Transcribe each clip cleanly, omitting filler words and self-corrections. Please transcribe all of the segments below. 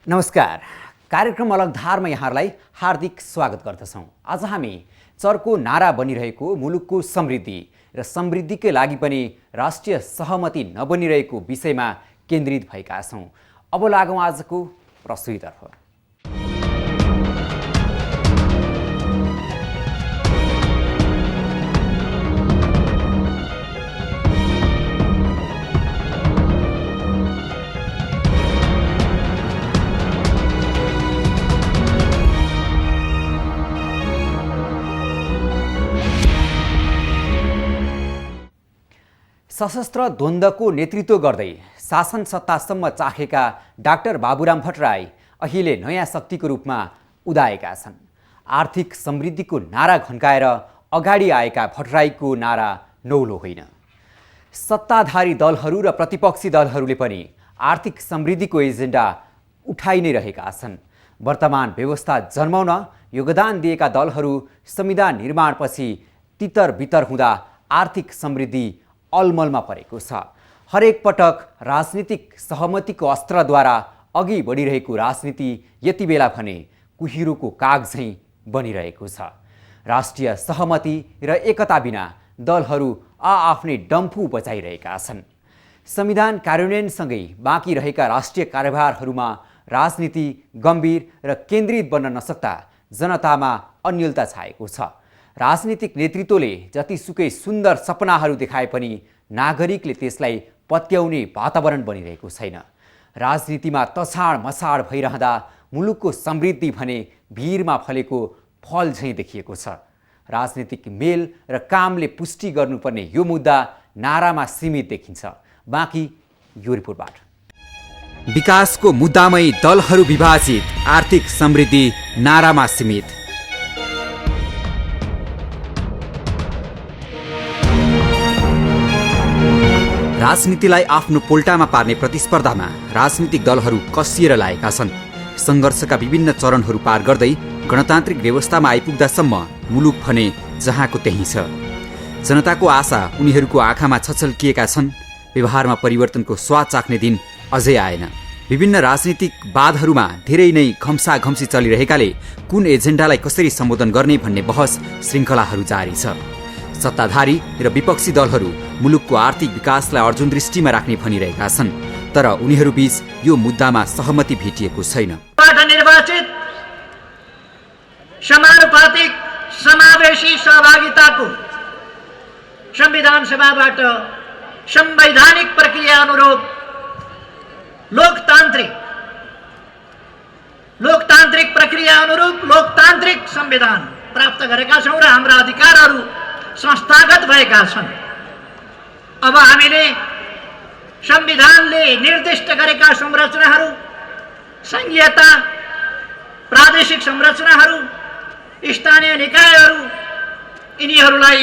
नमस्कार। कार्यक्रम अलगधारमा यहाँहरूलाई हार्दिक स्वागत गर्दछौँ। आज हामी चर्को नारा बनिरहेको मुलुकको समृद्धि र समृद्धिकै लागि पनि राष्ट्रिय सहमति नबनिरहेको विषयमा केन्द्रित भएका छौँ। अब लागौँ आजको प्रस्तुतितर्फ। सशस्त्र द्वन्द्वको नेतृत्व गर्दै शासन सत्तासम्म चाखेका डाक्टर बाबुराम भट्टराई अहिले नयाँ शक्तिको रूपमा उदाएका छन्। आर्थिक समृद्धिको नारा घन्काएर अगाडि आएका भट्टराईको नारा नौलो होइन। सत्ताधारी दलहरू र प्रतिपक्षी दलहरूले पनि आर्थिक समृद्धिको एजेन्डा उठाइ नै रहेका छन्। वर्तमान व्यवस्था जन्माउन योगदान दिएका दलहरू संविधान निर्माणपछि तितर बितर हुँदा आर्थिक समृद्धि अलमलमा परेको छ। हरेक पटक राजनीतिक सहमतिको अस्त्रद्वारा अघि बढिरहेको राजनीति यति बेला भने कुहिरोको काग झैँ बनिरहेको छ। राष्ट्रिय सहमति र एकता बिना दलहरू आआफ्नै डम्फु बजाइरहेका छन्। संविधान कार्यान्वयनसँगै बाँकी रहेका राष्ट्रिय कार्यभारहरूमा राजनीति गम्भीर र केन्द्रित बन्न नसक्दा जनतामा अन्यलता छाएको छ। राजनीतिक नेतृत्वले जतिसुकै सुन्दर सपनाहरू देखाए पनि नागरिकले त्यसलाई पत्याउने वातावरण बनिरहेको छैन। राजनीतिमा तछाड मछाड भइरहँदा मुलुकको समृद्धि भने भिरमा फलेको फल झैँ देखिएको छ। राजनीतिक मेल र कामले पुष्टि गर्नुपर्ने यो मुद्दा नारामा सीमित देखिन्छ। बाँकी यो रिपोर्टबाट। विकासको मुद्दामै दलहरू विभाजित, आर्थिक समृद्धि नारामा सीमित। राजनीतिलाई आफ्नो पोल्टामा पार्ने प्रतिस्पर्धामा राजनीतिक दलहरू कसिएर लागेका छन्। सङ्घर्षका विभिन्न चरणहरू पार गर्दै गणतान्त्रिक व्यवस्थामा आइपुग्दासम्म मुलुक भने जहाँको त्यही छ। जनताको आशा उनीहरूको आँखामा छचल्किएका छन्। व्यवहारमा परिवर्तनको स्वाद चाख्ने दिन अझै आएन। विभिन्न राजनीतिक वादहरूमा धेरै नै घम्साघम्सी चलिरहेकाले कुन एजेन्डालाई कसरी सम्बोधन गर्ने भन्ने बहस श्रृङ्खलाहरू जारी छ। सत्ताधारी र विपक्षी दलहरू मुलुकको आर्थिक विकासलाई अर्जुन दृष्टिमा राख्ने भनिरहेका छन्, तर उनीहरूबीच यो मुद्दामा सहमति भेटिएको छैन। निर्वाचित समानुपातिक समावेशी सहभागिताको संविधान सभाबाट संवैधानिक प्रक्रिया अनुरूप लोकतान्त्रिक प्रक्रिया अनुरूप लोकतान्त्रिक संविधान प्राप्त गरेका छौँ र हाम्रा अधिकारहरू संस्थागत भएका छन्। अब हामीले संविधानले निर्दिष्ट गरेका संरचनाहरू, संघीयता, प्रादेशिक संरचनाहरू, स्थानीय निकायहरू, यिनीहरूलाई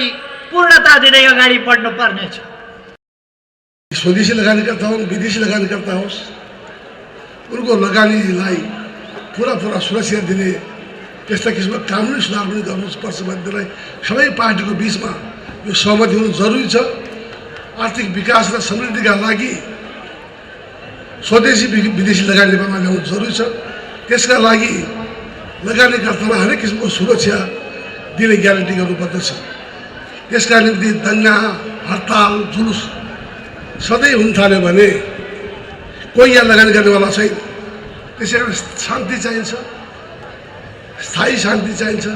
पूर्णता दिँदै अगाडि बढ्नु पर्नेछ। स्वदेशी लगानीकर्ता होस्, विदेशी लगानीकर्ता होस्, उनको लगानीलाई पुरा सुरक्षा दिने त्यस्ता किसिमको कानुनी सुधार पनि गर्नुपर्छ भन्नेलाई सबै पार्टीको बिचमा यो सहमति हुनु जरुरी छ। आर्थिक विकास र समृद्धिका लागि स्वदेशी विदेशी लगानी नेपालमा ल्याउनु जरुरी छ। त्यसका लागि लगानीकर्तालाई हरेक किसिमको सुरक्षा दिने ग्यारेन्टी गर्नुपर्दछ। त्यसका निम्ति दङ्गा, हडताल, जुलुस सधैँ हुन थाल्यो भने कोही यहाँ लगानी गर्नेवाला छैन। त्यसै कारण शान्ति चाहिन्छ, स्थायी शान्ति चाहिन्छ,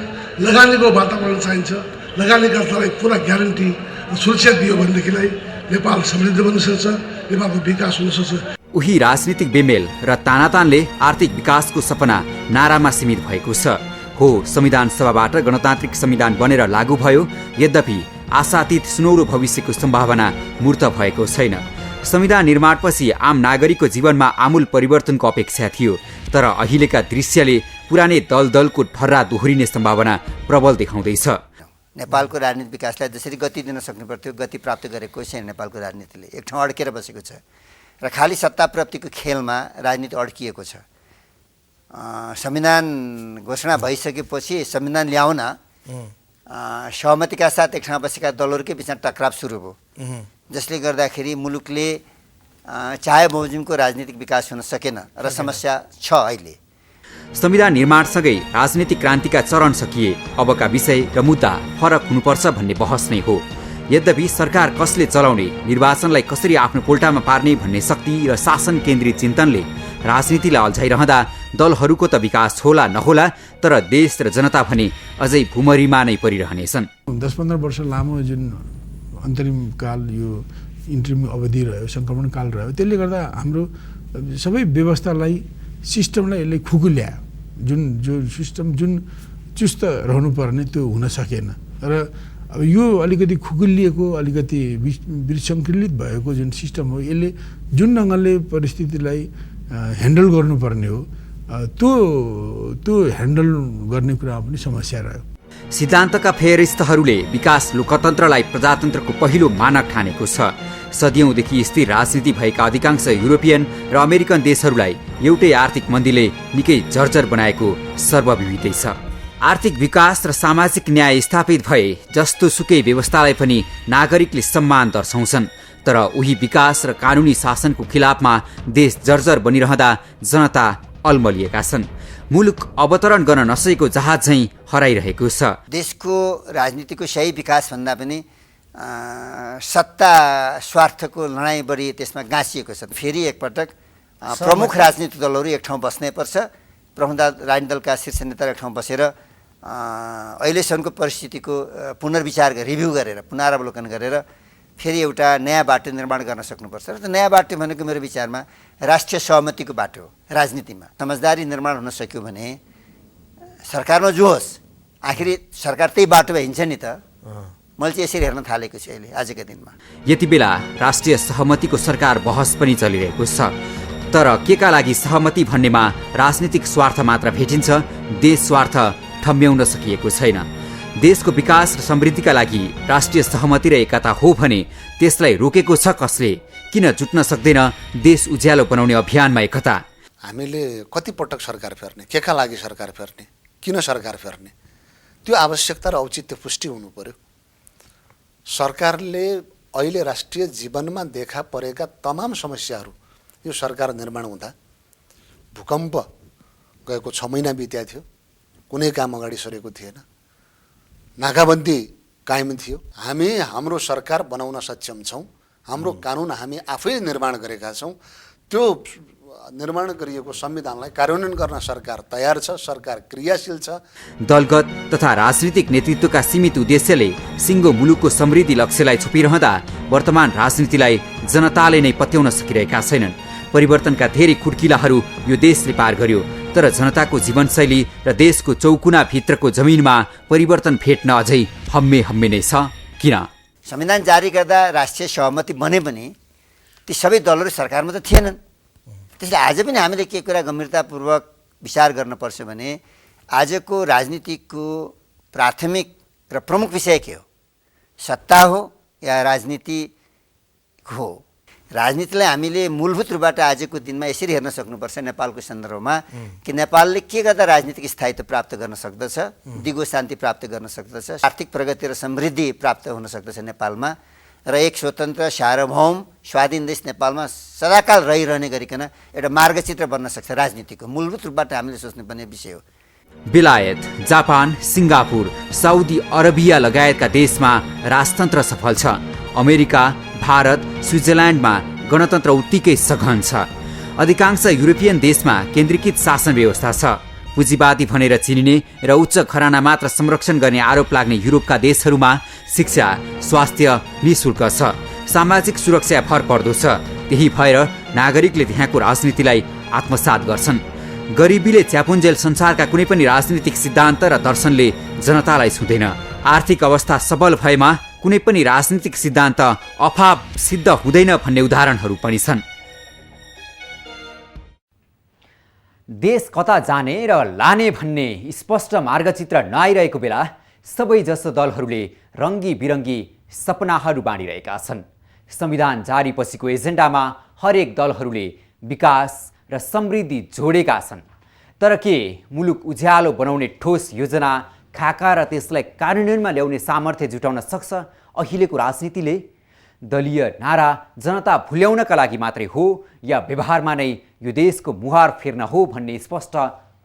लगानीको वातावरण चाहिन्छ। लगानीकर्तालाई पुरा ग्यारेन्टी सुरक्षा दियो भनेदेखिलाई नेपाल समृद्ध बन्न सक्छ, नेपालको विकास हुन सक्छ। उही राजनीतिक बेमेल र तानातानले आर्थिक विकासको सपना नारामा सीमित भएको छ। हो, संविधान सभाबाट गणतान्त्रिक संविधान बनेर लागू भयो, यद्यपि आशातीत सुनौलो भविष्यको सम्भावना मूर्त भएको छैन। संविधान निर्माणपछि आम नागरिकको जीवनमा आमूल परिवर्तनको अपेक्षा थियो, तर अहिलेका दृश्यले पुरानै दलको ठर्रा दोहोरिने सम्भावना प्रबल देखाउँदैछ। नेपालको राजनीतिक विकासलाई जसरी गति दिन सक्नु पर्थ्यो गति प्राप्त गरेको छैन। नेपालको राजनीतिले एक ठाउँ अड्केर बसेको छ र खाली सत्ता प्राप्तिको खेलमा राजनीति अड्किएको छ। संविधान घोषणा भइसकेपछि संविधान ल्याउन सहमतिका साथ एक ठाउँ बसेका दलहरूकै बिचमा टकराव सुरु भयो, जसले गर्दाखेरि मुलुकले चाहे बमोजिमको राजनीतिक विकास हुन सकेन र समस्या छ अहिले। संविधान निर्माणसँगै राजनीतिक क्रान्तिका चरण सकिए, अबका विषय र मुद्दा फरक हुनुपर्छ भन्ने बहस नै हो। यद्यपि सरकार कसले चलाउने, निर्वाचनलाई कसरी आफ्नो पोल्टामा पार्ने भन्ने शक्ति र शासन केन्द्रित चिन्तनले राजनीतिलाई अल्झाइरहँदा दलहरूको त विकास होला नहोला, तर देश र जनता भने अझै भुमरीमा नै परिरहनेछन्। 10-15 वर्ष लामो जुन अन्तरिम काल, यो इन्टरिम अवधि रह्यो, सङ्क्रमण काल रह्यो, त्यसले गर्दा हाम्रो सबै व्यवस्थालाई, सिस्टमलाई यसले खुकुल्यायो। जो सिस्टम जुन चुस्त रहनुपर्ने त्यो हुन सकेन र अब यो अलिकति खुकुलिएको, अलिकति विसङ्कलित भएको जुन सिस्टम हो, यसले जुन ढङ्गले परिस्थितिलाई ह्यान्डल गर्नुपर्ने हो त्यो ह्यान्डल गर्ने कुरामा पनि समस्या रह्यो। सिद्धान्तका फेरिस्तहरूले विकास लोकतन्त्रलाई प्रजातन्त्रको पहिलो मानक ठानेको छ। सदियौँदेखि स्थिर राजनीति भएका अधिकांश युरोपियन र अमेरिकन देशहरूलाई एउटै आर्थिक मन्दीले निकै जर्जर बनाएको सर्वविदितै छ। आर्थिक विकास र सामाजिक न्याय स्थापित भए जस्तो सुकै व्यवस्थालाई पनि नागरिकले सम्मान दर्शाउँछन्, तर उही विकास र कानुनी शासनको खिलाफमा देश जर्जर बनिरहँदा जनता अल्मलिएका छन्। मुलुक अवतरण गर्न नसकेको जहाज झैँ हराइरहेको छ। देशको राजनीतिको सही विकास भन्दा पनि सत्ता स्वार्थको लडाइँ बढी त्यसमा गाँसिएको छ। फेरि एकपटक प्रमुख राजनीतिक दलहरू एक ठाउँ बस्नै पर्छ। प्रमुख राजनीतिक दलका शीर्ष नेताहरू एक ठाउँ बसेर अहिलेसम्मको परिस्थितिको पुनर्विचार रिभ्यू गरेर, पुनरावलोकन गरेर फेरि एउटा नयाँ बाटो निर्माण गर्न सक्नुपर्छ। र त्यो नयाँ बाटो भनेको मेरो विचारमा राष्ट्रिय सहमतिको बाटो हो। राजनीतिमा समझदारी निर्माण हुन सक्यो भने सरकारमा जो होस्, आखिरी सरकार त्यही बाटोमा हिँड्छ नि त। मैले चाहिँ यसरी हेर्न थालेको छु अहिले आजको दिनमा। यति बेला राष्ट्रिय सहमतिको सरकार बहस पनि चलिरहेको छ, तर केका लागि सहमति भन्नेमा राजनीतिक स्वार्थ मात्र भेटिन्छ, देश स्वार्थ ठम्ब्याउन सकिएको छैन। देशको विकास र समृद्धिका लागि राष्ट्रिय सहमति र एकता हो भने त्यसलाई रोकेको छ कसले? किन जुट्न सक्दैन देश उज्यालो बनाउने अभियानमा एकता? हामीले कति पटक सरकार फेर्ने, केका लागि सरकार फेर्ने, किन सरकार फेर्ने, त्यो आवश्यकता र औचित्य पुष्टि हुनु पर्यो। सरकारले अहिले राष्ट्रिय जीवनमा देखा परेका तमाम समस्याहरू यो सरकार निर्माण हुँदा, भूकम्प गएको 6 महिना बित्या थियो, कुनै काम अगाडि सरेको थिएन, नाकाबन्दी कायम थियो। हामी हाम्रो सरकार बनाउन सक्षम छौँ, हाम्रो कानुन हामी आफै निर्माण गरेका छौँ। त्यो निर्माण गरिएको संविधानलाई कार्यान्वयन गर्न सरकार तयार छ, सरकार क्रियाशील छ। दलगत तथा राजनीतिक नेतृत्वका सीमित उद्देश्यले सिङ्गो मुलुकको समृद्धि लक्ष्यलाई छोपिरहँदा वर्तमान राजनीतिलाई जनताले नै पत्याउन सकिरहेका छैनन्। परिवर्तनका धेरै खुड्किलाहरू यो देशले पार गर्यो, तर जनताको जीवनशैली र देशको चौकुना भित्रको जमिनमा परिवर्तन भेट्न अझै हम्मे नै छ। किन? संविधान जारी गर्दा राष्ट्रिय सहमति बने पनि ती सबै दलहरू सरकारमा त थिएनन्। त्यसले आज पनि हामीले के कुरा गम्भीरतापूर्वक विचार गर्नुपर्छ भने आजको राजनीतिको प्राथमिक र प्रमुख विषय के हो? सत्ता हो या राजनीति हो? राजनीतिलाई हामीले मूलभूत रूपबाट आजको दिनमा यसरी हेर्न सक्नुपर्छ नेपालको सन्दर्भमा कि नेपालले के गर्दा राजनीतिक स्थायित्व प्राप्त गर्न सक्दछ, दिगो शान्ति प्राप्त गर्न सक्दछ, आर्थिक प्रगति र समृद्धि प्राप्त हुन सक्दछ नेपालमा, र एक स्वतन्त्र सार्वभौम स्वाधीन देश नेपालमा सदाकाल रहिरहने गरिकन एउटा मार्गचित्र बन्न सक्छ। राजनीतिको मूलभूत रूपबाट हामीले सोच्नुपर्ने विषय हो। बेलायत, जापान, सिङ्गापुर, साउदी अरबिया लगायतका देशमा राजतन्त्र सफल छ। अमेरिका, भारत, स्विजरल्यान्डमा गणतन्त्र उत्तिकै सघन छ। अधिकांश युरोपियन देशमा केन्द्रीकृत शासन व्यवस्था छ। पुँजीवादी भनेर चिनिने र उच्च घराना मात्र संरक्षण गर्ने आरोप लाग्ने युरोपका देशहरूमा शिक्षा, स्वास्थ्य निःशुल्क छ, सामाजिक सुरक्षा भर पर्दो छ। त्यही भएर नागरिकले त्यहाँको राजनीतिलाई आत्मसात गर्छन्। गरिबीले च्यापुन्जेल संसारका कुनै पनि राजनीतिक सिद्धान्त र दर्शनले जनतालाई छुँदैन। आर्थिक अवस्था सबल भएमा कुनै पनि राजनीतिक सिद्धान्त अभाव सिद्ध हुँदैन भन्ने उदाहरणहरू पनि छन्। देश कता जाने र लाने भन्ने स्पष्ट मार्गचित्र नआइरहेको बेला सबै जसो दलहरूले रङ्गी बिरङ्गी सपनाहरू बाँडिरहेका छन्। संविधान जारी पछिको एजेन्डामा हरेक दलहरूले विकास र समृद्धि जोडेका छन्, तर के मुलुक उज्यालो बनाउने ठोस योजना, खाका र त्यसलाई कार्यान्वयनमा ल्याउने सामर्थ्य जुटाउन सक्छ अहिलेको राजनीतिले? दलीय नारा जनता भुल्याउनका लागि मात्रै हो या व्यवहारमा नै यो देशको मुहार फेर्न हो भन्ने स्पष्ट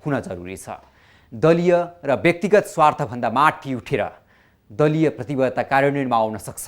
हुन जरुरी छ। दलीय र व्यक्तिगत स्वार्थभन्दा माथि उठेर दलीय प्रतिबद्धता कार्यान्वयनमा आउन सक्छ।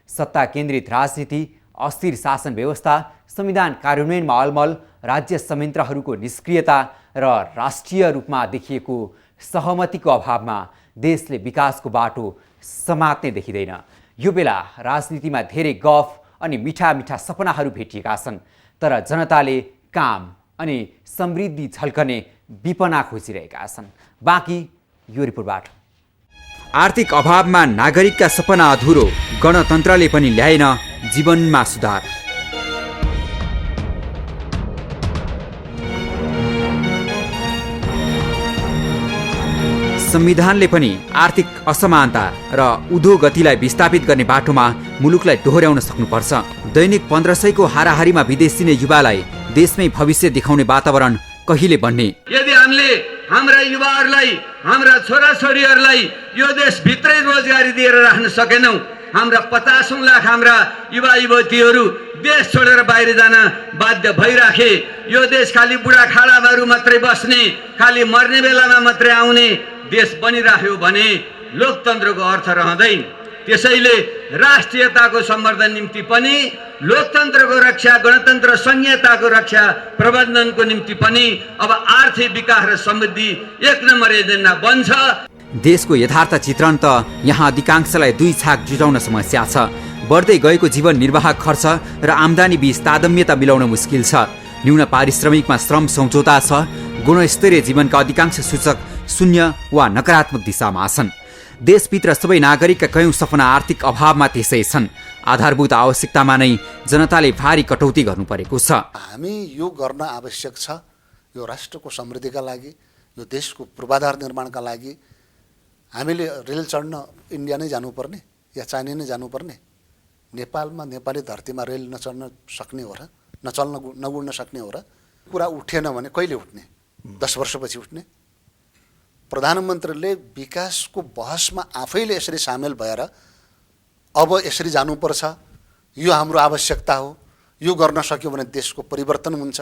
सत्ता केन्द्रित राजनीति, अस्थिर शासन व्यवस्था, संविधान कार्यान्वयनमा अलमल, राज्य संयन्त्रहरूको निष्क्रियता र राष्ट्रिय रूपमा देखिएको सहमतिको अभावमा देशले विकासको बाटो समात्ने देखिँदैन। यो बेला राजनीतिमा धेरै गफ अनि मिठा मिठा सपनाहरू भेटिएका छन्, तर जनताले काम अनि समृद्धि झल्कने विपना खोजिरहेका छन्। बाँकी यो रिपोर्टबाट। आर्थिक अभावमा नागरिकका सपना अधुरो, गणतन्त्रले पनि ल्याएन जीवनमा सुधार। संविधानले पनि आर्थिक असमानता र उद्योगतिलाई विस्थापित गर्ने बाटोमा मुलुकलाई दोहोर्याउन सक्नुपर्छ। दैनिक 1500 को हाराहारीमा विदेश दिने युवालाई देशमै भविष्य देखाउने वातावरण कहिले बन्ने? यदि हामीले हाम्रा युवाहरूलाई, हाम्रा छोराछोरीहरूलाई यो देशभित्रै रोजगारी दिएर राख्न सकेनौँ, हाम्रा 50 लाख हाम्रा युवा युवतीहरू देश छोडेर बाहिर जान बाध्य भइराखे। यो देश खालि बुढाखाडाहरू मात्रै बस्ने, खालि मर्ने बेलामा मात्रै आउने देश बनिराख्यो भने लोकतन्त्रको अर्थ रहँदैन। त्यसैले राष्ट्रियताको सम्वर्धन निम्ति पनि, लोकतन्त्रको रक्षा, गणतन्त्र संहिताको रक्षा प्रबन्धनको निम्ति पनि अब आर्थिक विकास र समृद्धि एक नम्बर एजेन्डा बन्छ। देशको यथार्थ चित्रण त यहाँ अधिकांशलाई दुई छाक जुटाउन समस्या छ। बढ्दै गएको जीवन निर्वाह खर्च र आम्दानी बीच तादम्यता मिलाउन मुस्किल छ। न्यून पारिश्रमिकमा श्रम सम्झौता छ। गुणस्तरीय जीवनका अधिकांश सूचक शून्य वा नकारात्मक दिशामा छन्। देशभित्र सबै नागरिकका कयौं सपना आर्थिक अभावमा त्यसै छन्। आधारभूत आवश्यकतामा नै जनताले भारी कटौती गर्नु परेको छ। हामी यो गर्न आवश्यक छ। यो राष्ट्रको समृद्धिका लागि, यो देशको पूर्वाधार निर्माणका लागि हामीले रेल चढ्न इन्डिया नै जानुपर्ने या चाइना नै जानुपर्ने? नेपालमा, नेपाली धरतीमा रेल नचढ्न सक्ने हो र? नगुड्न सक्ने हो र? कुरा उठेन भने कहिले उठ्ने? 10 वर्षपछि उठ्ने? प्रधानमन्त्रीले विकासको बहसमा आफैले यसरी सामेल भएर अब यसरी जानुपर्छ, यो हाम्रो आवश्यकता हो, यो गर्न सक्यो भने देशको परिवर्तन हुन्छ,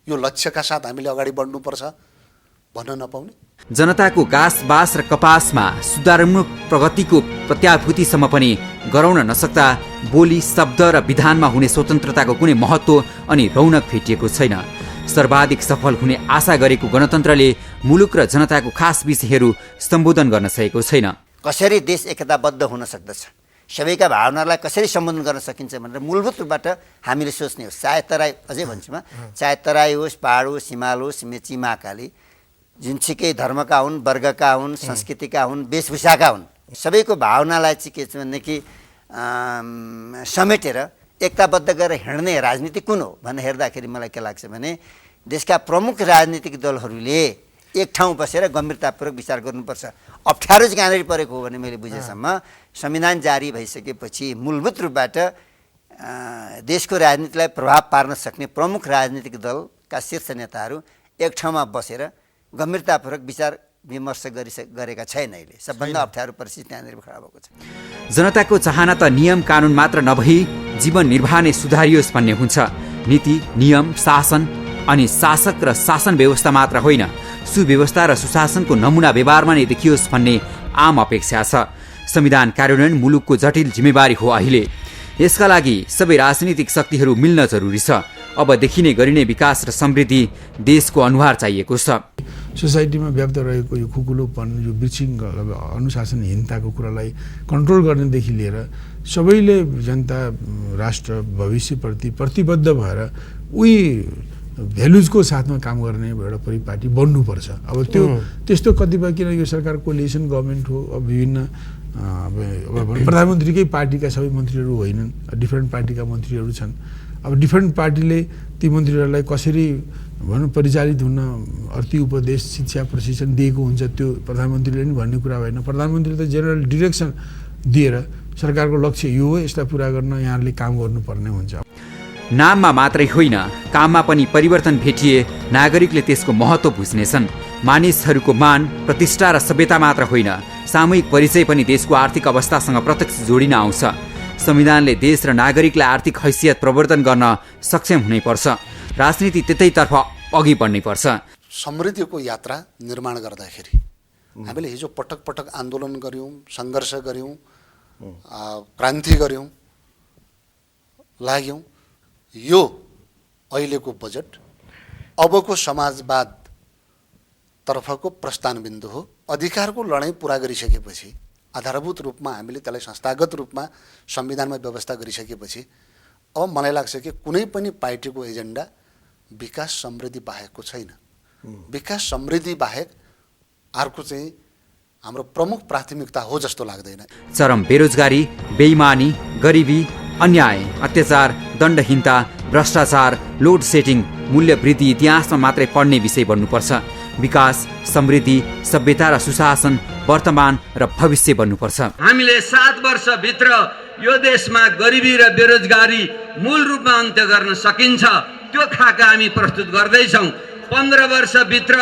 यो लक्ष्यका साथ हामीले अगाडि बढ्नुपर्छ भन्न नपाउने? जनताको घाँस बास र कपासमा सुधारमूलक प्रगतिको प्रत्याभूतिसम्म पनि गराउन नसक्दा बोली, शब्द र विधानमा हुने स्वतन्त्रताको कुनै महत्त्व अनि रौनक भेटिएको छैन। सर्वाधिक सफल हुने आशा गरेको गणतन्त्रले मुलुक र जनताको खास विषयहरू सम्बोधन गर्न सकेको छैन। कसरी देश एकताबद्ध हुन सक्दछ, सबैका भावनालाई कसरी सम्बोधन गर्न सकिन्छ भनेर मूलभूत रूपबाट हामीले सोच्ने हो। चाहे तराई, अझै भन्छु म, चाहे तराई होस्, पहाड होस्, हिमाल होस्, मेची, महाकाली, जुनसुकै धर्मका हुन्, वर्गका हुन्, संस्कृतिका हुन्, वेशभूषाका हुन्, सबैको भावनालाई चाहिँ के छ भनेदेखि समेटेर एकताबद्ध गरेर हिँड्ने राजनीति कुन हो भनेर हेर्दाखेरि मलाई के लाग्छ भने देशका प्रमुख राजनीतिक दलहरूले एक ठाउँ बसेर गम्भीरतापूर्वक विचार गर्नुपर्छ। अप्ठ्यारो चाहिँ कहाँनिर परेको हो भने मैले बुझेसम्म संविधान जारी भइसकेपछि मूलभूत रूपबाट देशको राजनीतिलाई प्रभाव पार्न सक्ने प्रमुख राजनीतिक दलका शीर्ष नेताहरू एक ठाउँमा बसेर गम्भीरतापूर्वक विचार विमर्श गरेका छैन। अहिले सबभन्दा अप्ठ्यारो परिस्थिति त्यहाँनिर खडा भएको छ। जनताको चाहना त नियम कानुन मात्र नभई जीवन निर्वाह नै सुधारियोस् भन्ने हुन्छ। नीति, नियम, शासन अनि शासक र शासन व्यवस्था मात्र होइन, सुव्यवस्था र सुशासनको नमुना व्यवहारमा नै देखियोस् भन्ने आम अपेक्षा छ। संविधान कार्यान्वयन मुलुकको जटिल जिम्मेवारी हो। अहिले यसका लागि सबै राजनीतिक शक्तिहरू मिल्न जरुरी छ। अब देखिने गरिने विकास र समृद्धि देशको अनुहार चाहिएको छ। सोसाइटीमा व्याप्त रहेको यो खुकुलोपन, यो बिचिङ, अनुशासनहीनताको कुरालाई कन्ट्रोल गर्नेदेखि लिएर सबैले जनता, राष्ट्र, भविष्यप्रति प्रतिबद्ध भएर उही भ्यालुजको साथमा काम गर्ने एउटा परिपाटी बन्नुपर्छ। अब त्यो त्यस्तो कतिपय, किन यो सरकार कोलिसन गभर्मेन्ट हो, अब विभिन्न अब प्रधानमन्त्रीकै पार्टीका सबै मन्त्रीहरू होइनन्, डिफ्रेन्ट पार्टीका मन्त्रीहरू छन्। अब डिफ्रेन्ट पार्टीले ती मन्त्रीहरूलाई कसरी भनौँ परिचालित हुन अर्थी उपदेश, शिक्षा, प्रशिक्षण दिएको हुन्छ, त्यो प्रधानमन्त्रीले नि भन्ने कुरा होइन। प्रधानमन्त्रीले त जेनरल डिरेक्सन दिएर सरकारको लक्ष्य यो हो, यसलाई पुरा गर्न यहाँहरूले काम गर्नुपर्ने हुन्छ। नाममा मात्रै होइन, काममा पनि परिवर्तन भेटिए नागरिकले त्यसको महत्त्व बुझ्नेछन्। मानिसहरूको मान, प्रतिष्ठा र सभ्यता मात्र होइन, सामूहिक परिचय पनि देशको आर्थिक अवस्थासँग प्रत्यक्ष जोडिन आउँछ। संविधानले देश र नागरिकलाई आर्थिक हैसियत प्रवर्धन गर्न सक्षम हुनैपर्छ। राजनीति त्यतैतर्फ अघि बढ्नैपर्छ। समृद्धिको यात्रा निर्माण गर्दाखेरि हामीले हिजो पटक पटक आन्दोलन गऱ्यौँ, सङ्घर्ष गऱ्यौँ, क्रान्ति गऱ्यौँ, लाग्यौँ। यो अहिलेको बजेट अबको समाजवाद तर्फको प्रस्थान बिन्दु हो। अधिकारको लडाइँ पुरा गरिसकेपछि, आधारभूत रूपमा हामीले त्यसलाई संस्थागत रूपमा संविधानमा व्यवस्था गरिसकेपछि अब मलाई लाग्छ कि कुनै पनि पार्टीको एजेन्डा विकास समृद्धि बाहेकको छैन। विकास समृद्धि बाहेक अर्को चाहिँ हाम्रो प्रमुख प्राथमिकता हो जस्तो लाग्दैन। चरम बेरोजगारी, बेइमानी, गरिबी, अन्याय, अत्याचार, दण्डहीनता, भ्रष्टाचार, लोड सेटिङ, मूल्य वृद्धि इतिहासमा मात्रै पढ्ने विषय बन्नुपर्छ। विकास, समृद्धि, सभ्यता र सुशासन वर्तमान र भविष्य बन्नुपर्छ। हामीले 7 वर्षभित्र यो देशमा गरिबी र बेरोजगारी मूल रूपमा अन्त्य गर्न सकिन्छ, त्यो खाका हामी प्रस्तुत गर्दैछौँ। 15 वर्षभित्र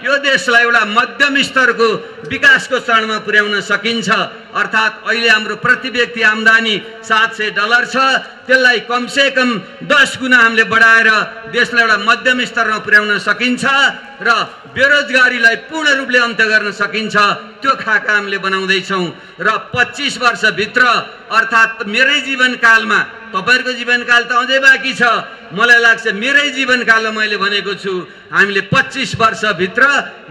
यो देशलाई एउटा मध्यम स्तरको विकासको चरणमा पुर्याउन सकिन्छ। अर्थात् अहिले हाम्रो प्रति व्यक्ति आम्दानी $700 छ, त्यसलाई कमसेकम 10 गुणा हामीले बढाएर देशलाई एउटा मध्यम स्तरमा पुर्याउन सकिन्छ र बेरोजगारीलाई पूर्ण रूपले अन्त्य गर्न सकिन्छ, त्यो खाका हामीले बनाउँदैछौँ। र 25 वर्षभित्र अर्थात् मेरै जीवनकालमा, तपाईँहरूको जीवनकाल त अझै बाँकी छ, मलाई लाग्छ मेरै जीवनकालमा मैले भनेको छु हामीले 25 वर्षभित्र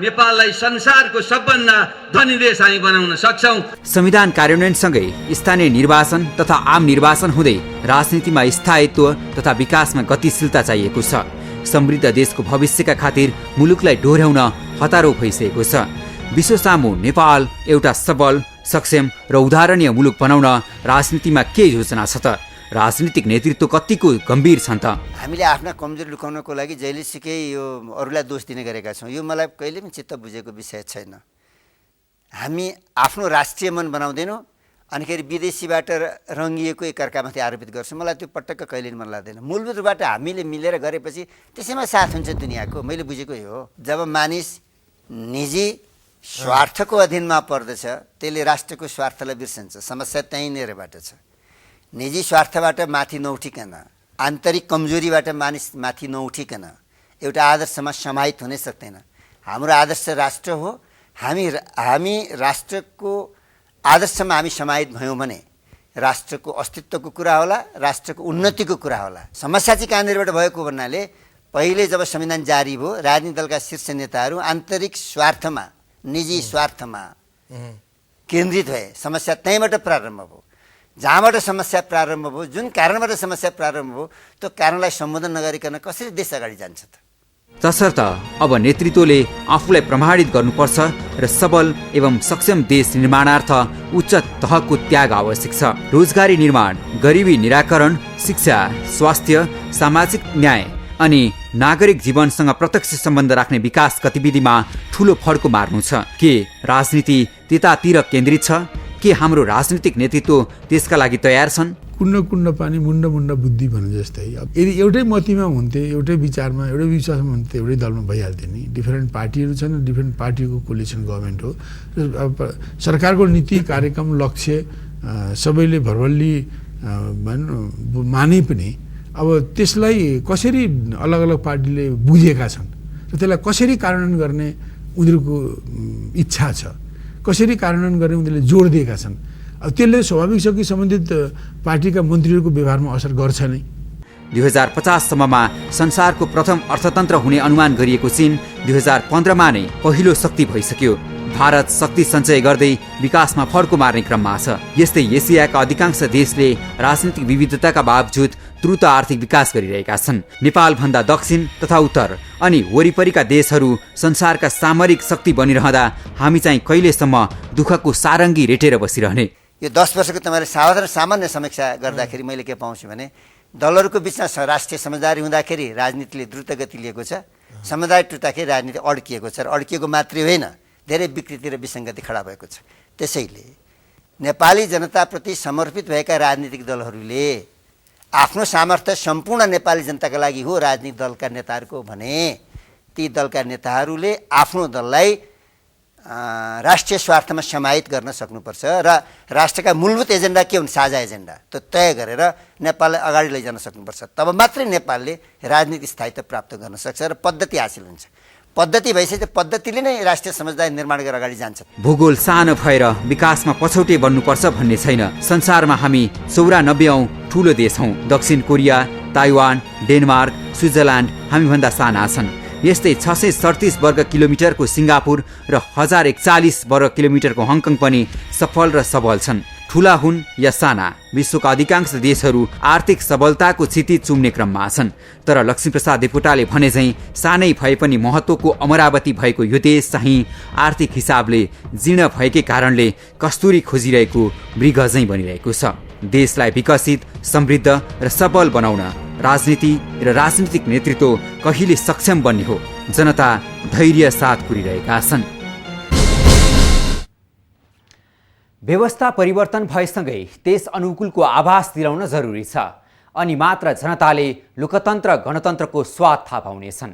नेपाललाई संसारको सबभन्दा धनी देश हामी बनाउन सक्छौँ। संविधान कार्यान्वयनसँगै स्थानीय निर्वाचन तथा आम निर्वाचन हुँदै राजनीतिमा स्थायित्व तथा विकासमा गतिशीलता चाहिएको छ। समृद्ध देशको भविष्यका खातिर मुलुकलाई डोर्याउन हतारो भइसकेको छ। विश्वसामु नेपाल एउटा सबल, सक्षम र उदाहरणीय मुलुक बनाउन राजनीतिमा के योजना छ त? राजनीतिक नेतृत्व कतिको गम्भीर छन् त? हामीले आफ्ना कमजोरी लुकाउनको लागि जहिलेसुकै यो अरूलाई दोष दिने गरेका छौँ। यो मलाई कहिले पनि चित्त बुझेको विषय छैन। हामी आफ्नो राष्ट्रिय मन बनाउँदैनौँ, अनिखेरि विदेशीबाट रङ्गिएको एकअर्कामाथि आरोपित गर्छौँ। मलाई त्यो पटक्क कहिले मन लाग्दैन। मूलभूत रूपबाट हामीले मिलेर गरेपछि त्यसैमा साथ हुन्छ दुनियाँको। मैले बुझेको यो हो, जब मानिस निजी स्वार्थको अधीनमा पर्दछ त्यसले राष्ट्रको स्वार्थलाई बिर्सन्छ। समस्या त्यहीँनिरबाट छ। निजी स्वार्थबाट माथि नउठिकन, आन्तरिक कमजोरीबाट मानिस माथि नउठिकन एउटा आदर्शमा समाहित हुनै सक्दैन। हाम्रो आदर्श राष्ट्र हो। हामी राष्ट्रको आदर्शमा हामी समाहित भयौँ भने राष्ट्रको अस्तित्वको कुरा होला, राष्ट्रको उन्नतिको कुरा होला। समस्या चाहिँ कहाँनिरबाट भएको भन्नाले पहिले जब संविधान जारी भयो, राजनीतिक दलका शीर्ष नेताहरू आन्तरिक स्वार्थमा, निजी स्वार्थमा केन्द्रित भए। समस्या त्यहीँबाट प्रारम्भ भयो। जहाँबाट समस्या प्रारम्भ भयो, जुन कारणबाट समस्या प्रारम्भ भयो, त्यो कारणलाई सम्बोधन नगरिकन कसरी देश अगाडि जान्छ त? तसर्थ अब नेतृत्वले आफूलाई प्रमाणित गर्नुपर्छ र सबल एवं सक्षम देश निर्माणार्थ उच्च तहको त्याग आवश्यक छ। रोजगारी निर्माण, गरिबी निराकरण, शिक्षा, स्वास्थ्य, सामाजिक न्याय अनि नागरिक जीवनसँग प्रत्यक्ष सम्बन्ध राख्ने विकास गतिविधिमा ठूलो फड्को मार्नु छ। के राजनीति त्यतातिर केन्द्रित छ? के हाम्रो राजनीतिक नेतृत्व त्यसका लागि तयार छन्? कुण्ड कुण्ड पानी मुण्ड मुण्ड बुद्धि भने जस्तै अब यदि एउटै मतिमा हुन्थे, एउटै विचारमा, एउटै विश्वासमा हुन्थे, एउटै दलमा भइहाल्थ्यो नि। डिफरेन्ट पार्टीहरू छन्, डिफरेन्ट पार्टीको कोलिसन गभर्मेन्ट हो। अब सरकारको नीति, कार्यक्रम, लक्ष्य सबैले भरवल्ली माने पनि अब त्यसलाई कसरी अलग अलग पार्टीले बुझेका छन् र त्यसलाई कसरी कार्यान्वयन गर्ने उनीहरूको इच्छा छ, कसरी कार्यान्वयन गर्ने उनीहरूले जोड दिएका छन्। अब त्यसले स्वाभाविक छ कि सम्बन्धित पार्टीका मन्त्रीहरूको व्यवहारमा असर गर्छ नै। 2050 सम्ममा संसारको प्रथम अर्थतन्त्र हुने अनुमान गरिएको चीन 2015मा नै पहिलो शक्ति भइसक्यो। भारत शक्ति सञ्चय गर्दै विकासमा फड्को मार्ने क्रममा छ। यस्तै एसियाका अधिकांश देशले राजनीतिक विविधताका बावजुद द्रुत आर्थिक विकास गरिरहेका छन्। नेपालभन्दा दक्षिण तथा उत्तर अनि वरिपरिका देशहरू संसारका सामरिक शक्ति बनिरहँदा हामी चाहिँ कहिलेसम्म दुःखको सारङ्गी रेटेर बसिरहने? यो 10 वर्षको तपाईँले सामान्य समीक्षा गर्दाखेरि मैले के पाउँछु भने दलहरूको बिचमा राष्ट्रिय समझदारी हुँदाखेरि राजनीतिले द्रुत गति लिएको छ। समझदारी टुट्दाखेरि राजनीति अड्किएको छ र अड्किएको मात्रै होइन, धेरै विकृति र विसङ्गति खडा भएको छ। त्यसैले नेपाली जनताप्रति समर्पित भएका राजनीतिक दलहरूले आफ्नो सामर्थ्य सम्पूर्ण नेपाली जनताका लागि हो राजनीतिक दलका नेताहरूको भने ती दलका नेताहरूले आफ्नो दललाई राष्ट्रिय स्वार्थमा समाहित गर्न सक्नुपर्छ र राष्ट्रका मूलभूत एजेन्डा के हुन्, साझा एजेन्डा, त्यो तय गरेर नेपाललाई अगाडि लैजान सक्नुपर्छ। तब मात्रै नेपालले राजनीतिक स्थायित्व प्राप्त गर्न सक्छ र पद्धति हासिल हुन्छ। पद्धति भइसकेपछि पद्धतिले नै राष्ट्रिय समझदारी निर्माण गरेर अगाडि जान्छ। भूगोल सानो भएर विकासमा पछौटे बन्नुपर्छ भन्ने छैन। संसारमा हामी 94औं ठूलो देश हौं। दक्षिण कोरिया, ताइवान, डेनमार्क, स्विजरल्यान्ड हामीभन्दा साना छन्। यस्तै 637 वर्ग किलोमिटरको सिङ्गापुर र 1041 वर्ग किलोमिटरको हङकङ पनि सफल र सबल छन्। ठूला हुन् या साना, विश्वका अधिकांश देशहरू आर्थिक सबलताको क्षिति चुम्ने क्रममा छन्। तर लक्ष्मीप्रसाद देवकोटाले भने झैं सानै भए पनि महत्त्वको अमरावती भएको यो देश चाहिँ आर्थिक हिसाबले जीर्ण भएकै कारणले कस्तुरी खोजिरहेको मृग झैं बनिरहेको छ। देशलाई विकसित, समृद्ध र सबल बनाउन राजनीति र राजनीतिक नेतृत्व कहिले सक्षम बन्ने हो, जनता धैर्य साथ कुरिरहेका छन्। व्यवस्था परिवर्तन भएसँगै त्यस अनुकूलको आभास दिलाउन जरुरी छ, अनि मात्र जनताले लोकतन्त्र गणतन्त्रको स्वाद थाहा पाउनेछन्।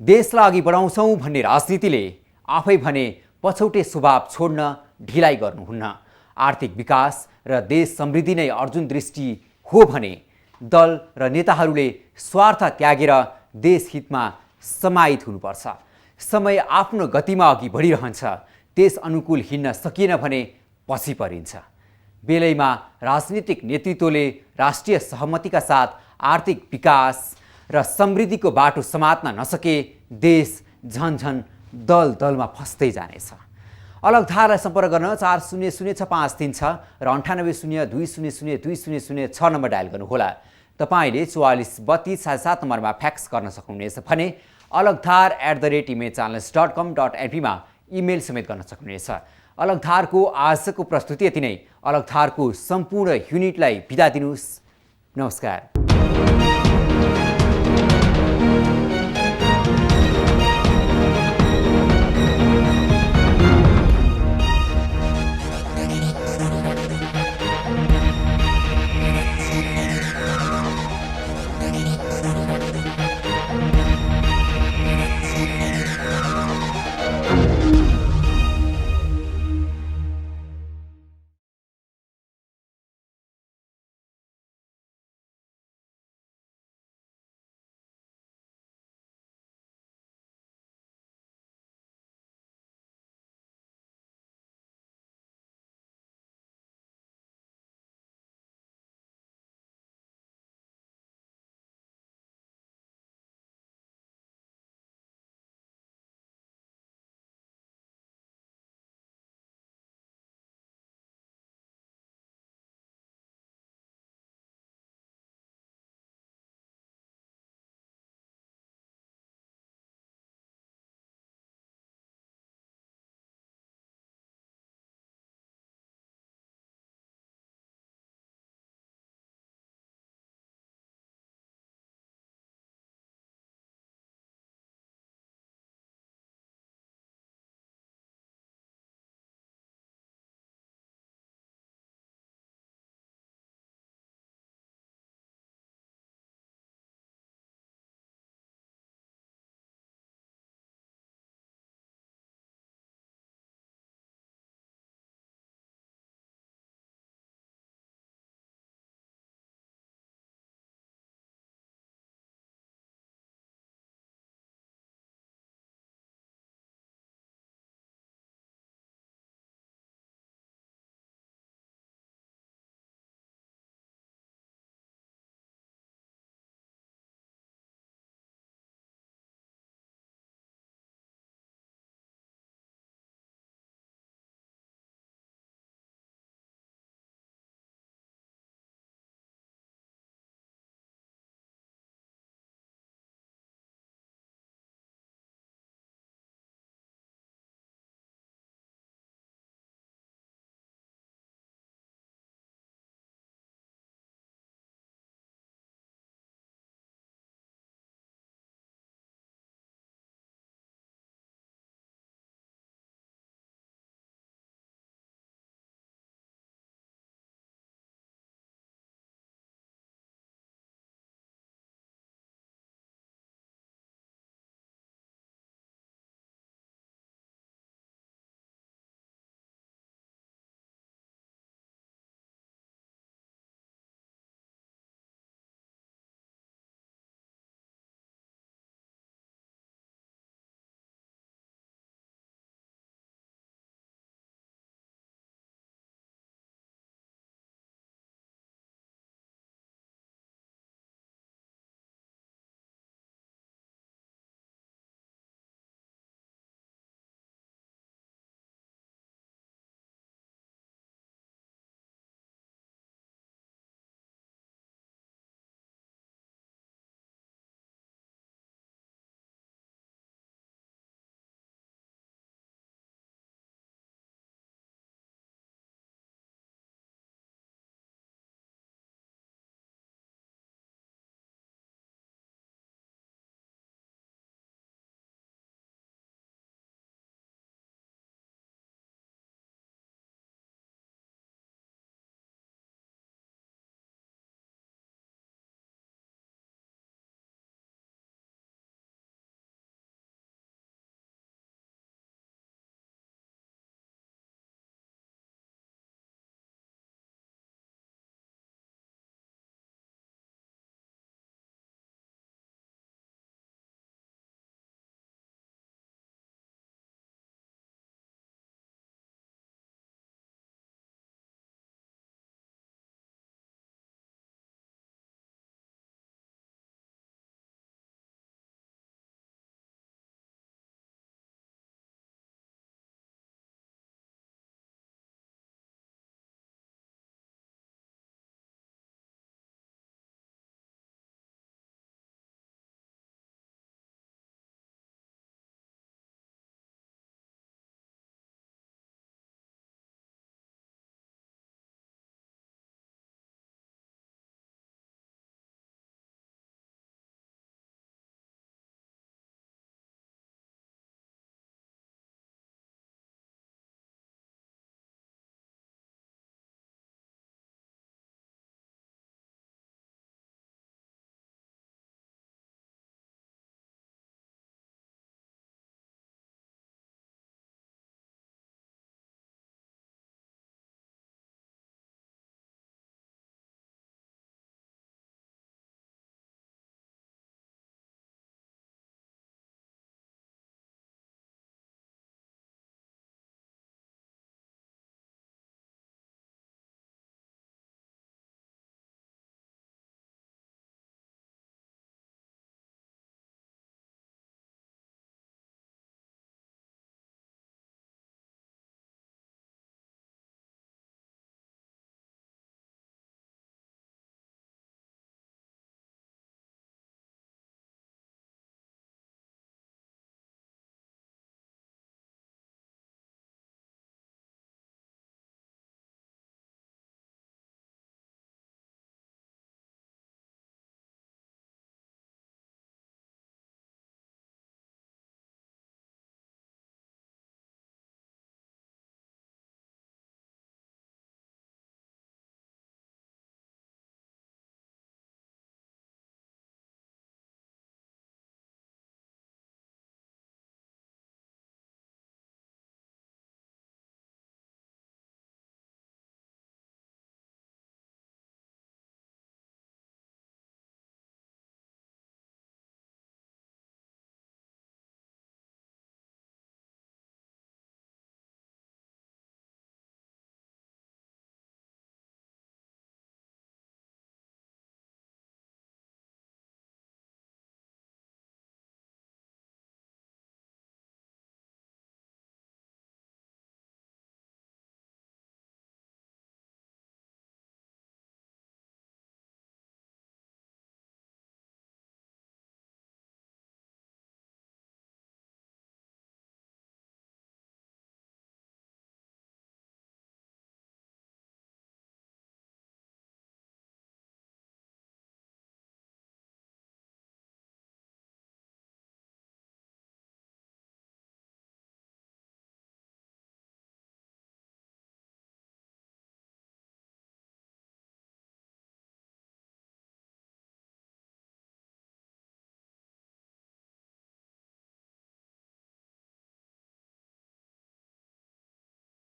देशलाई अघि बढाउँछौँ भन्ने राजनीतिले आफै भने पछौटे स्वभाव छोड्न ढिलाइ गर्नुहुन्न। आर्थिक विकास र देश समृद्धि नै अर्जुन दृष्टि हो भने दल र नेताहरूले स्वार्थ त्यागेर देश हितमा समाहित हुनुपर्छ। समय आफ्नो गतिमा अघि बढिरहन्छ, त्यस अनुकूल हिँड्न सकिएन भने पछि परिन्छ। बेलैमा राजनीतिक नेतृत्वले राष्ट्रिय सहमतिका साथ आर्थिक विकास र समृद्धिको बाटो समात्न नसके देश झन्झन दल दलमा फस्दै जानेछ। अलग धारलाई सम्पर्क गर्न 400653 र 9802002006 नम्बर डायल गर्नुहोला। तपाईले 443277 नम्बरमा फ्याक्स गर्न सक्नुहुनेछ भने alagdhar@imagechannels.com.lp मा इमेल समेत गर्न सक्नुहुनेछ। अलगधारको आजको प्रस्तुति यति नै। अलगधारको सम्पूर्ण युनिटलाई बिदा दिनुहोस्। नमस्कार।